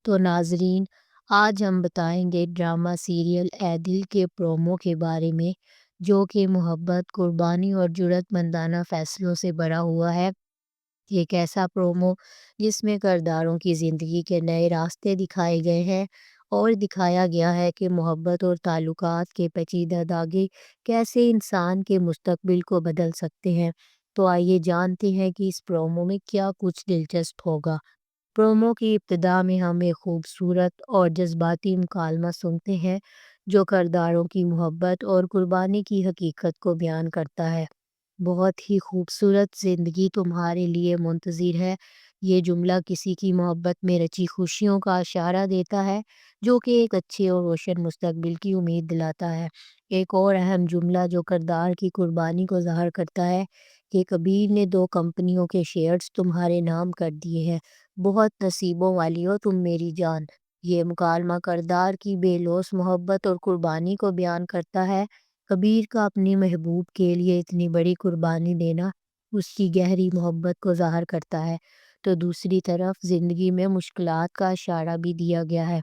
تو ناظرین، آج ہم بتائیں گے ڈرامہ سیریل اے دل کے پرومو کے بارے میں، جو کہ محبت، قربانی اور جرأت مندانہ فیصلوں سے بھرا ہوا ہے۔ ایک ایسا پرومو جس میں کرداروں کی زندگی کے نئے راستے دکھائے گئے ہیں اور دکھایا گیا ہے کہ محبت اور تعلقات کے پیچیدہ دھاگے کیسے انسان کے مستقبل کو بدل سکتے ہیں۔ تو آئیے جانتے ہیں کہ اس پرومو میں کیا کچھ دلچسپ ہوگا۔ پرومو کی ابتدا میں ہم ایک خوبصورت اور جذباتی مکالمہ سنتے ہیں جو کرداروں کی محبت اور قربانی کی حقیقت کو بیان کرتا ہے۔ بہت ہی خوبصورت زندگی تمہارے لیے منتظر ہے، یہ جملہ کسی کی محبت میں رچی خوشیوں کا اشارہ دیتا ہے، جو کہ ایک اچھے اور روشن مستقبل کی امید دلاتا ہے۔ ایک اور اہم جملہ جو کردار کی قربانی کو ظاہر کرتا ہے کہ کبیر نے 2 کمپنیوں کے شیئرز تمہارے نام کر دیے ہیں، بہت نصیبوں والی ہو تم میری جان۔ یہ مکالمہ کردار کی بے لوث محبت اور قربانی کو بیان کرتا ہے۔ کبیر کا اپنی محبوب کے لیے اتنی بڑی قربانی دینا اس کی گہری محبت کو ظاہر کرتا ہے۔ تو دوسری طرف زندگی میں مشکلات کا اشارہ بھی دیا گیا ہے۔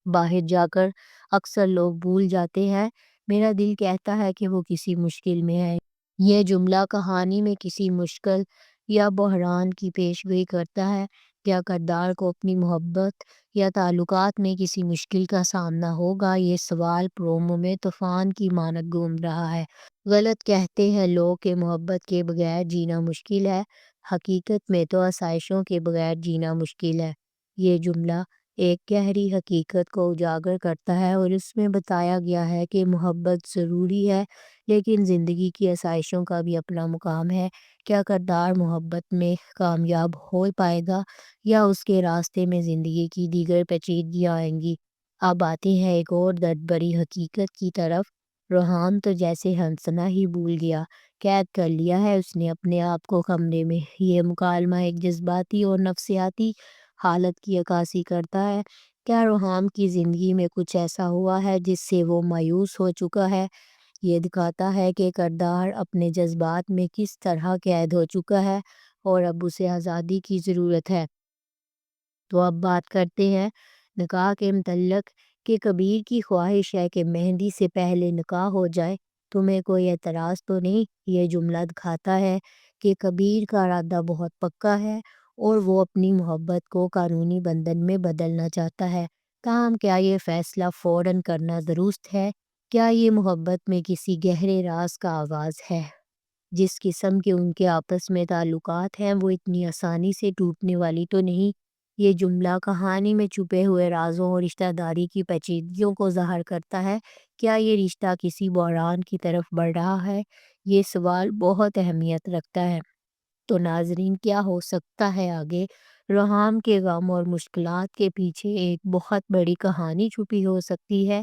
باہر جا کر اکثر لوگ بھول جاتے ہیں، میرا دل کہتا ہے کہ وہ کسی مشکل میں ہے۔ یہ جملہ کہانی میں کسی مشکل یا بحران کی پیشگوئی کرتا ہے۔ کیا کردار کو اپنی محبت یا تعلقات میں کسی مشکل کا سامنا ہوگا؟ یہ سوال پرومو میں طوفان کی مانند گھوم رہا ہے۔ غلط کہتے ہیں لوگ کہ محبت کے بغیر جینا مشکل ہے، حقیقت میں تو آسائشوں کے بغیر جینا مشکل ہے۔ یہ جملہ ایک گہری حقیقت کو اجاگر کرتا ہے اور اس میں بتایا گیا ہے کہ محبت ضروری ہے، لیکن زندگی کی آسائشوں کا بھی اپنا مقام ہے۔ کیا کردار محبت میں کامیاب ہو پائے گا یا اس کے راستے میں زندگی کی دیگر پیچیدگیاں آئیں گی؟ اب آتے ہیں ایک اور درد بھری حقیقت کی طرف۔ روحان تو جیسے ہنسنا ہی بھول گیا، قید کر لیا ہے اس نے اپنے آپ کو کمرے میں۔ یہ مکالمہ ایک جذباتی اور نفسیاتی حالت کی عکاسی کرتا ہے۔ کیا روحان کی زندگی میں کچھ ایسا ہوا ہے جس سے وہ مایوس ہو چکا ہے؟ یہ دکھاتا ہے کہ کردار اپنے جذبات میں کس طرح قید ہو چکا ہے اور اب اسے آزادی کی ضرورت ہے۔ تو اب بات کرتے ہیں نکاح کے متعلق کہ کبیر کی خواہش ہے کہ مہندی سے پہلے نکاح ہو جائے۔ تمہیں کوئی اعتراض تو نہیں؟ یہ جملہ دکھاتا ہے کہ کبیر کا ارادہ بہت پکا ہے اور وہ اپنی محبت کو قانونی بندھن میں بدلنا چاہتا ہے۔ تاہم کیا یہ فیصلہ فوراً کرنا درست ہے؟ کیا یہ محبت میں کسی گہرے راز کا آغاز ہے؟ جس قسم کے ان کے آپس میں تعلقات ہیں وہ اتنی آسانی سے ٹوٹنے والی تو نہیں۔ یہ جملہ کہانی میں چھپے ہوئے رازوں اور رشتہ داری کی پیچیدگیوں کو ظاہر کرتا ہے۔ کیا یہ رشتہ کسی بحران کی طرف بڑھ رہا ہے؟ یہ سوال بہت اہمیت رکھتا ہے۔ تو ناظرین، کیا ہو سکتا ہے آگے؟ روحان کے غم اور مشکلات کے پیچھے ایک بہت بڑی کہانی چھپی ہو سکتی ہے،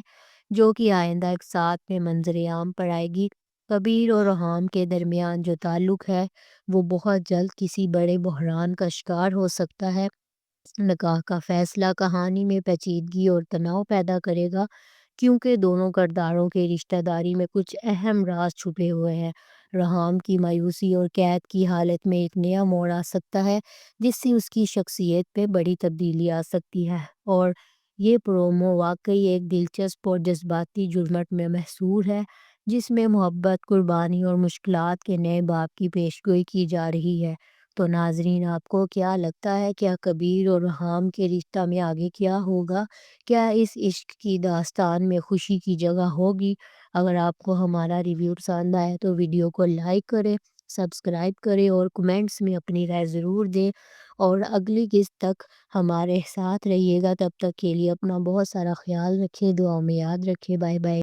جو کہ آئندہ ایک ساتھ میں منظر عام پر آئے گی۔ کبیر اور روحان کے درمیان جو تعلق ہے وہ بہت جلد کسی بڑے بحران کا شکار ہو سکتا ہے۔ نکاح کا فیصلہ کہانی میں پیچیدگی اور تناؤ پیدا کرے گا، کیونکہ دونوں کرداروں کے رشتہ داری میں کچھ اہم راز چھپے ہوئے ہیں۔ روحان کی مایوسی اور قید کی حالت میں ایک نیا موڑ آ سکتا ہے جس سے اس کی شخصیت پہ بڑی تبدیلی آ سکتی ہے۔ اور یہ پرومو واقعی ایک دلچسپ اور جذباتی جھرمٹ میں محصور ہے، جس میں محبت، قربانی اور مشکلات کے نئے باب کی پیشگوئی کی جا رہی ہے۔ تو ناظرین، آپ کو کیا لگتا ہے؟ کیا کبیر اور روحان کے رشتہ میں آگے کیا ہوگا؟ کیا اس عشق کی داستان میں خوشی کی جگہ ہوگی؟ اگر آپ کو ہمارا ریویو پسند آئے تو ویڈیو کو لائک کریں، سبسکرائب کریں اور کمنٹس میں اپنی رائے ضرور دیں۔ اور اگلی قسط تک ہمارے ساتھ رہیے گا۔ تب تک کے لیے اپنا بہت سارا خیال رکھیں، دعاؤں میں یاد رکھیں۔ Bye bye.